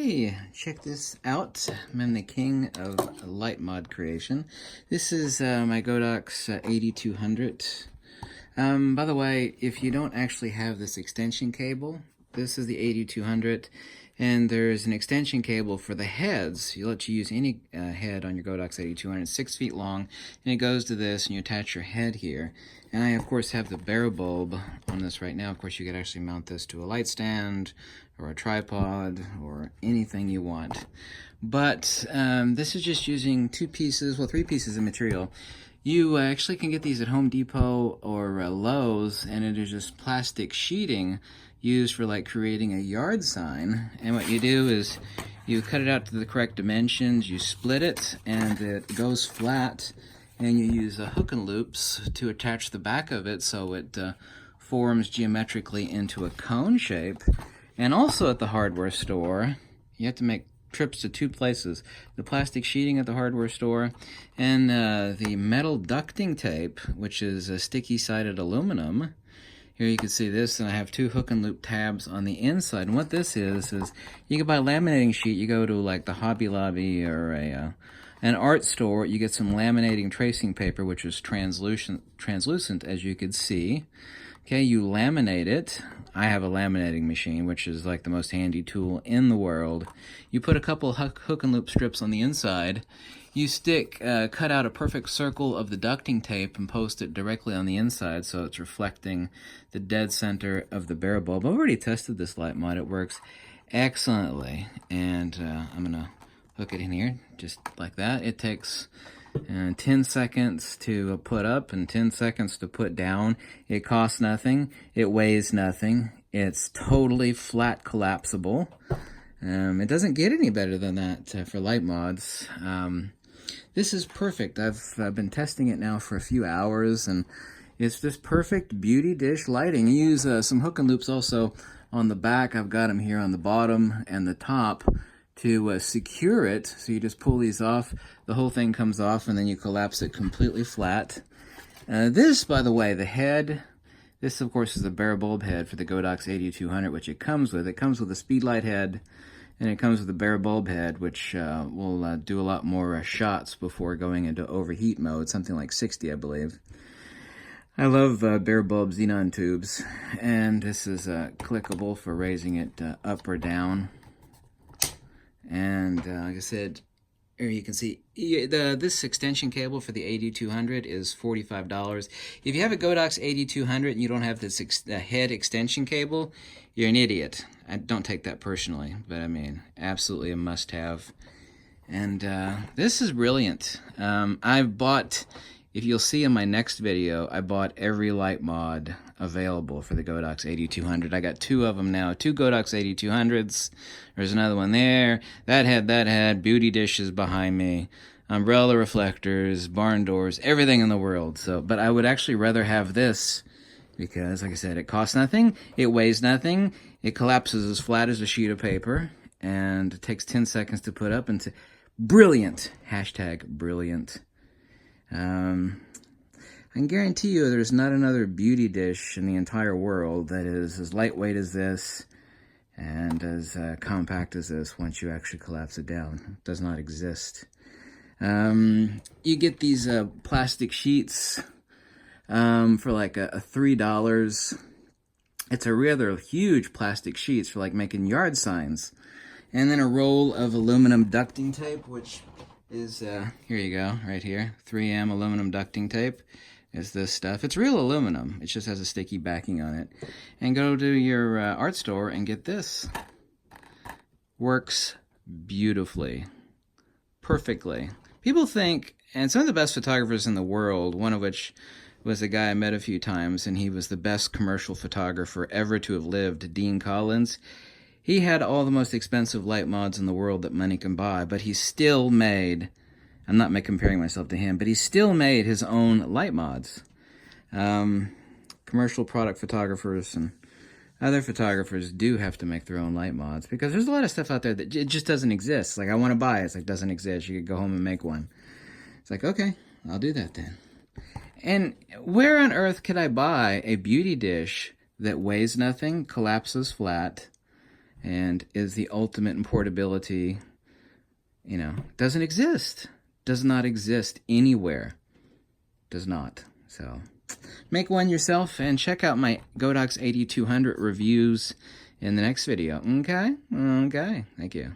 Hey, check this out. I'm the king of light mod creation. This is my Godox 8200. By the way, if you don't actually have this extension cable, this is the 8200, and there's an extension cable for the heads. You let you use any head on your Godox 8200. It's 6 feet long, and it goes to this, and you attach your head here. And I, of course, have the barrel bulb on this right now. Of course, you could actually mount this to a light stand or a tripod or anything you want. But this is just using three pieces of material. You actually can get these at Home Depot or Lowe's, and it is just plastic sheeting used for like creating a yard sign. And what you do is you cut it out to the correct dimensions, you split it, and it goes flat, and you use hook and loops to attach the back of it so it forms geometrically into a cone shape. And also at the hardware store, you have to make trips to two places: the plastic sheeting at the hardware store and the metal ducting tape, which is a sticky-sided aluminum. Here you can see this, and I have two hook and loop tabs on the inside. And what this is you can buy a laminating sheet. You go to like the Hobby Lobby or an art store, you get some laminating tracing paper, which is translucent, as you could see. Okay, you laminate it. I have a laminating machine, which is like the most handy tool in the world. You put a couple hook and loop strips on the inside. You cut out a perfect circle of the ducting tape and post it directly on the inside so it's reflecting the dead center of the barrel bulb. I've already tested this light mod. It works excellently. And I'm going to hook it in here just like that. It takes 10 seconds to put up and 10 seconds to put down. It costs nothing. It weighs nothing. It's totally flat collapsible. It doesn't get any better than that for light mods. This is perfect. I've been testing it now for a few hours, and it's just perfect beauty dish lighting. You use some hook and loops also on the back. I've got them here on the bottom and the top to secure it. So you just pull these off, the whole thing comes off, and then you collapse it completely flat. This, by the way, the head, this of course is the barrel bulb head for the Godox 8200, which it comes with. It comes with a speedlight head, and it comes with a barrel bulb head, which will do a lot more shots before going into overheat mode, something like 60, I believe. I love barrel bulb xenon tubes, and this is clickable for raising it up or down. And like I said, here you can see this extension cable for the 8200 is $45. If you have a Godox 8200 and you don't have this head extension cable, you're an idiot. I don't take that personally, but I mean, absolutely a must-have. And this is brilliant. I've bought, if you'll see in my next video, I bought every light mod available for the Godox 8200. I got two of them now, two Godox 8200s. There's another one there. That had beauty dishes behind me, umbrella reflectors, barn doors, everything in the world. So, but I would actually rather have this because, like I said, it costs nothing, it weighs nothing, it collapses as flat as a sheet of paper, and it takes 10 seconds to put up. And brilliant. Hashtag brilliant. I can guarantee you there's not another beauty dish in the entire world that is as lightweight as this and as compact as this once you actually collapse it down. It does not exist. You get these plastic sheets for like a $3. It's a rather huge plastic sheets for like making yard signs. And then a roll of aluminum ducting tape, which is, here you go, right here, 3M aluminum ducting tape. Is this stuff. It's real aluminum. It just has a sticky backing on it. And go to your art store and get this. Works beautifully. Perfectly. People think, and some of the best photographers in the world, one of which was a guy I met a few times, and he was the best commercial photographer ever to have lived, Dean Collins. He had all the most expensive light mods in the world that money can buy, but he still made, I'm not comparing myself to him, but he still made his own light mods. Commercial product photographers and other photographers do have to make their own light mods because there's a lot of stuff out there that it just doesn't exist. Like, I want to buy it. It's like, doesn't exist. You could go home and make one. It's like, okay, I'll do that then. And where on earth could I buy a beauty dish that weighs nothing, collapses flat, and is the ultimate in portability, you know, doesn't exist. Does not exist anywhere. Does not. So make one yourself and check out my Godox 8200 reviews in the next video. Okay? Okay. Thank you.